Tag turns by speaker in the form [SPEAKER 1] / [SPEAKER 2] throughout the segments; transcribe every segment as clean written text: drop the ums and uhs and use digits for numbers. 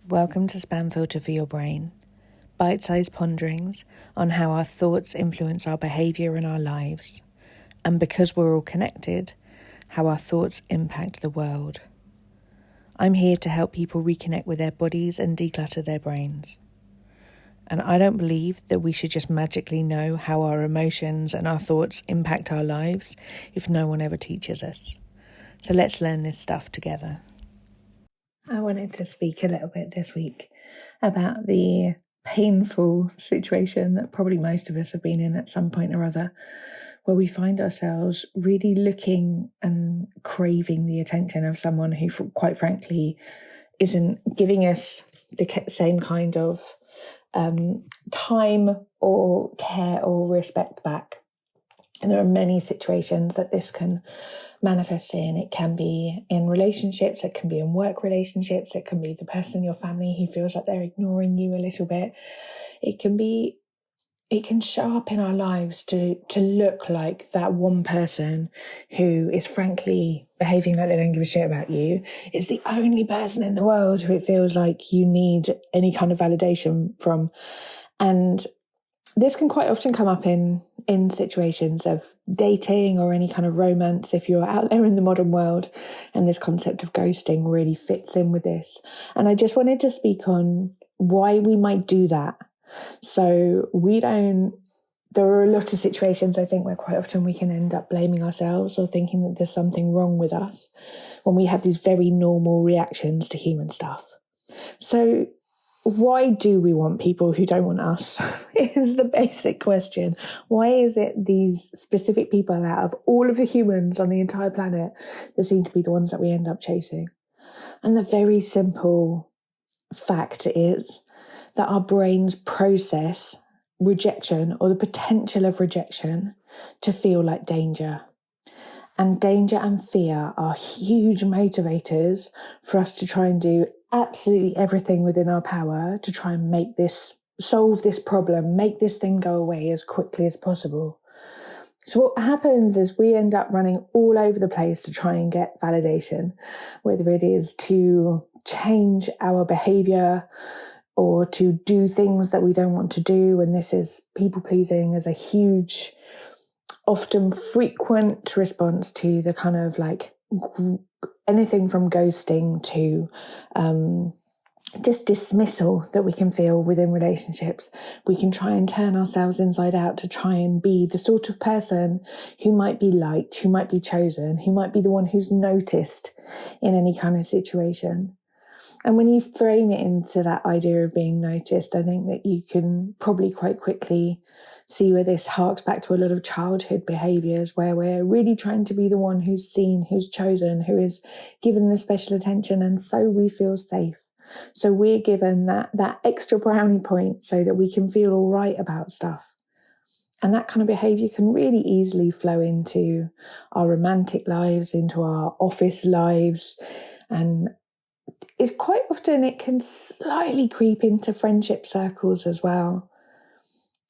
[SPEAKER 1] Welcome to Spam Filter for Your Brain. Bite-sized ponderings on how our thoughts influence our behaviour and our lives. And because we're all connected, how our thoughts impact the world. I'm here to help people reconnect with their bodies and declutter their brains. And I don't believe that we should just magically know how our emotions and our thoughts impact our lives if no one ever teaches us. So let's learn this stuff together. I wanted to speak a little bit this week about the painful situation that probably most of us have been in at some point or other, where we find ourselves really looking and craving the attention of someone who, quite frankly, isn't giving us the same kind of time or care or respect back. And there are many situations that this can manifest in. It can be in relationships, it can be in work relationships, it can be the person in your family who feels like they're ignoring you a little bit. It can show up in our lives to look like that one person who is frankly behaving like they don't give a shit about you. It's the only person in the world who it feels like you need any kind of validation from. And this can quite often come up in situations of dating or any kind of romance if you're out there in the modern world, and this concept of ghosting really fits in with this. And I just wanted to speak on why we might do that. So there are a lot of situations, I think, where quite often we can end up blaming ourselves or thinking that there's something wrong with us when we have these very normal reactions to human stuff. So why do we want people who don't want us is the basic question. Why is it these specific people out of all of the humans on the entire planet that seem to be the ones that we end up chasing? And the very simple fact is that our brains process rejection or the potential of rejection to feel like danger. And danger and fear are huge motivators for us to try and do absolutely everything within our power to try and solve this problem, make this thing go away as quickly as possible. So what happens is we end up running all over the place to try and get validation, whether it is to change our behavior or to do things that we don't want to do. And this is people pleasing as a huge, often frequent response to the kind of like anything from ghosting to just dismissal that we can feel within relationships. We can try and turn ourselves inside out to try and be the sort of person who might be liked, who might be chosen, who might be the one who's noticed in any kind of situation. And when you frame it into that idea of being noticed, I think that you can probably quite quickly see where this harks back to a lot of childhood behaviours where we're really trying to be the one who's seen, who's chosen, who is given the special attention, and so we feel safe. So we're given that extra brownie point so that we can feel all right about stuff. And that kind of behaviour can really easily flow into our romantic lives, into our office lives, and it's quite often it can slightly creep into friendship circles as well.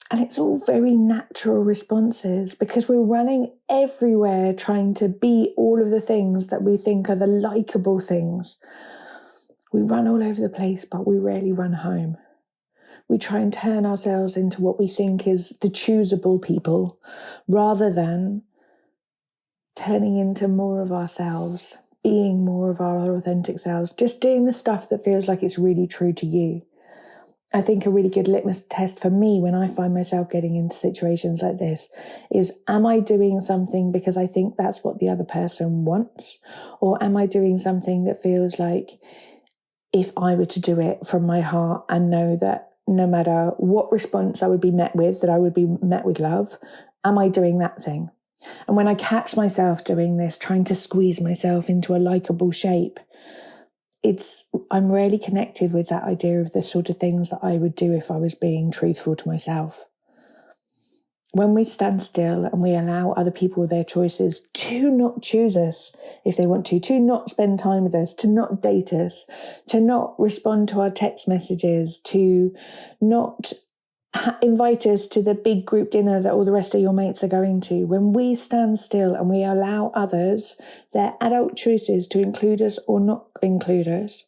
[SPEAKER 1] And it's all very natural responses because we're running everywhere trying to be all of the things that we think are the likeable things. We run all over the place, but we rarely run home. We try and turn ourselves into what we think is the choosable people rather than turning into more of ourselves, being more of our authentic selves, just doing the stuff that feels like it's really true to you. I think a really good litmus test for me when I find myself getting into situations like this is, am I doing something because I think that's what the other person wants? Or am I doing something that feels like if I were to do it from my heart and know that no matter what response I would be met with, that I would be met with love, am I doing that thing? And when I catch myself doing this, trying to squeeze myself into a likeable shape, I'm rarely connected with that idea of the sort of things that I would do if I was being truthful to myself. When we stand still and we allow other people their choices to not choose us if they want to not spend time with us, to not date us, to not respond to our text messages, to not invite us to the big group dinner that all the rest of your mates are going to. When we stand still and we allow others their adult choices to include us or not include us,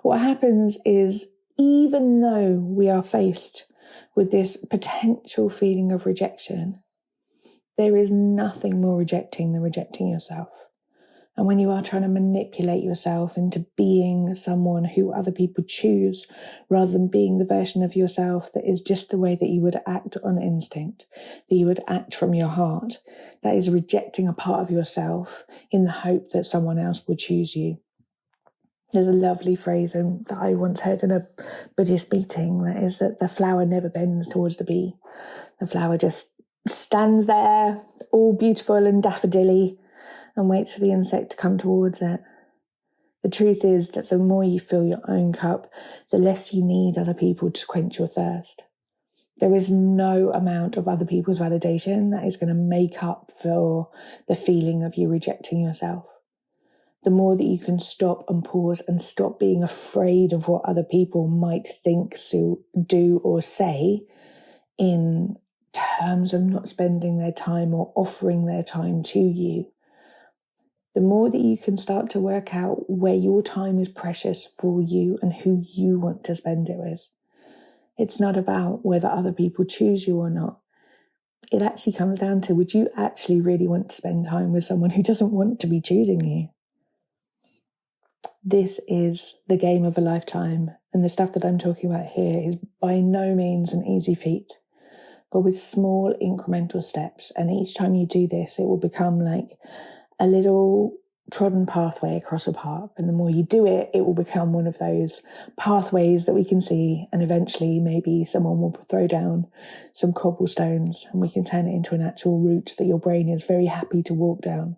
[SPEAKER 1] what happens is even though we are faced with this potential feeling of rejection, there is nothing more rejecting than rejecting yourself. And when you are trying to manipulate yourself into being someone who other people choose, rather than being the version of yourself that is just the way that you would act on instinct, that you would act from your heart, that is rejecting a part of yourself in the hope that someone else will choose you. There's a lovely phrase that I once heard in a Buddhist meeting, that is that the flower never bends towards the bee. The flower just stands there, all beautiful and daffodilly, and waits for the insect to come towards it. The truth is that the more you fill your own cup, the less you need other people to quench your thirst. There is no amount of other people's validation that is going to make up for the feeling of you rejecting yourself. The more that you can stop and pause and stop being afraid of what other people might think, do or say in terms of not spending their time or offering their time to you, the more that you can start to work out where your time is precious for you and who you want to spend it with. It's not about whether other people choose you or not. It actually comes down to, would you actually really want to spend time with someone who doesn't want to be choosing you? This is the game of a lifetime, and the stuff that I'm talking about here is by no means an easy feat, but with small incremental steps. And each time you do this, it will become like a little trodden pathway across a park. And the more you do it, it will become one of those pathways that we can see. And eventually maybe someone will throw down some cobblestones and we can turn it into an actual route that your brain is very happy to walk down.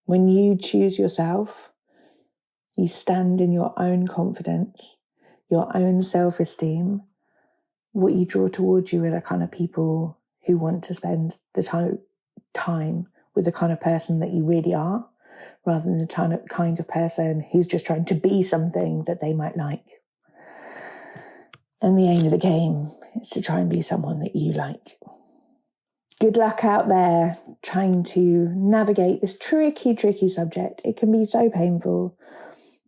[SPEAKER 1] When you choose yourself, you stand in your own confidence, your own self-esteem. What you draw towards you are the kind of people who want to spend the time with the kind of person that you really are, rather than the kind of person who's just trying to be something that they might like. And the aim of the game is to try and be someone that you like. Good luck out there trying to navigate this tricky subject. It can be so painful.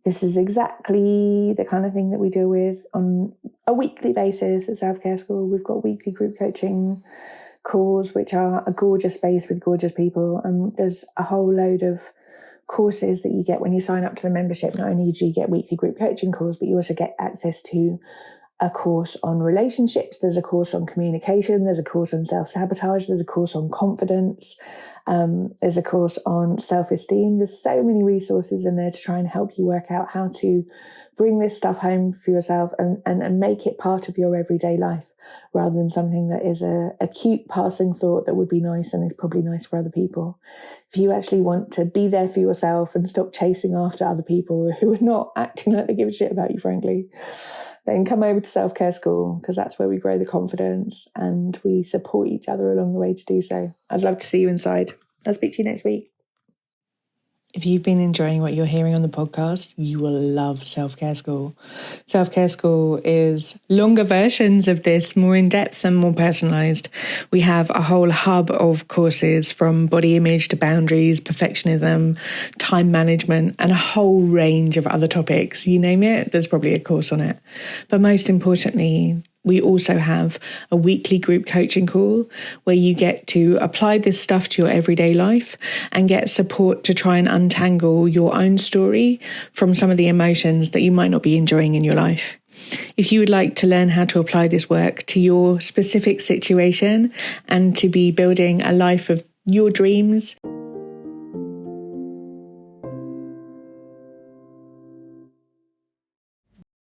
[SPEAKER 1] This is exactly the kind of thing that we deal with on a weekly basis at Self-Care School. We've got weekly group coaching calls, which are a gorgeous space with gorgeous people. And there's a whole load of courses that you get when you sign up to the membership. Not only do you get weekly group coaching calls, but you also get access to a course on relationships. There's a course on communication. There's a course on self-sabotage. There's a course on confidence. There's a course on self-esteem. There's so many resources in there to try and help you work out how to bring this stuff home for yourself and make it part of your everyday life, rather than something that is a cute passing thought that would be nice and is probably nice for other people. If you actually want to be there for yourself and stop chasing after other people who are not acting like they give a shit about you, frankly, then come over to Self-Care School, because that's where we grow the confidence and we support each other along the way to do so. I'd love to see you inside. I'll speak to you next week. If you've been enjoying what you're hearing on the podcast, you will love Self-Care School. Self-Care School is longer versions of this, more in-depth and more personalised. We have a whole hub of courses, from body image to boundaries, perfectionism, time management, and a whole range of other topics. You name it, there's probably a course on it. But most importantly, we also have a weekly group coaching call where you get to apply this stuff to your everyday life and get support to try and untangle your own story from some of the emotions that you might not be enjoying in your life. If you would like to learn how to apply this work to your specific situation and to be building a life of your dreams,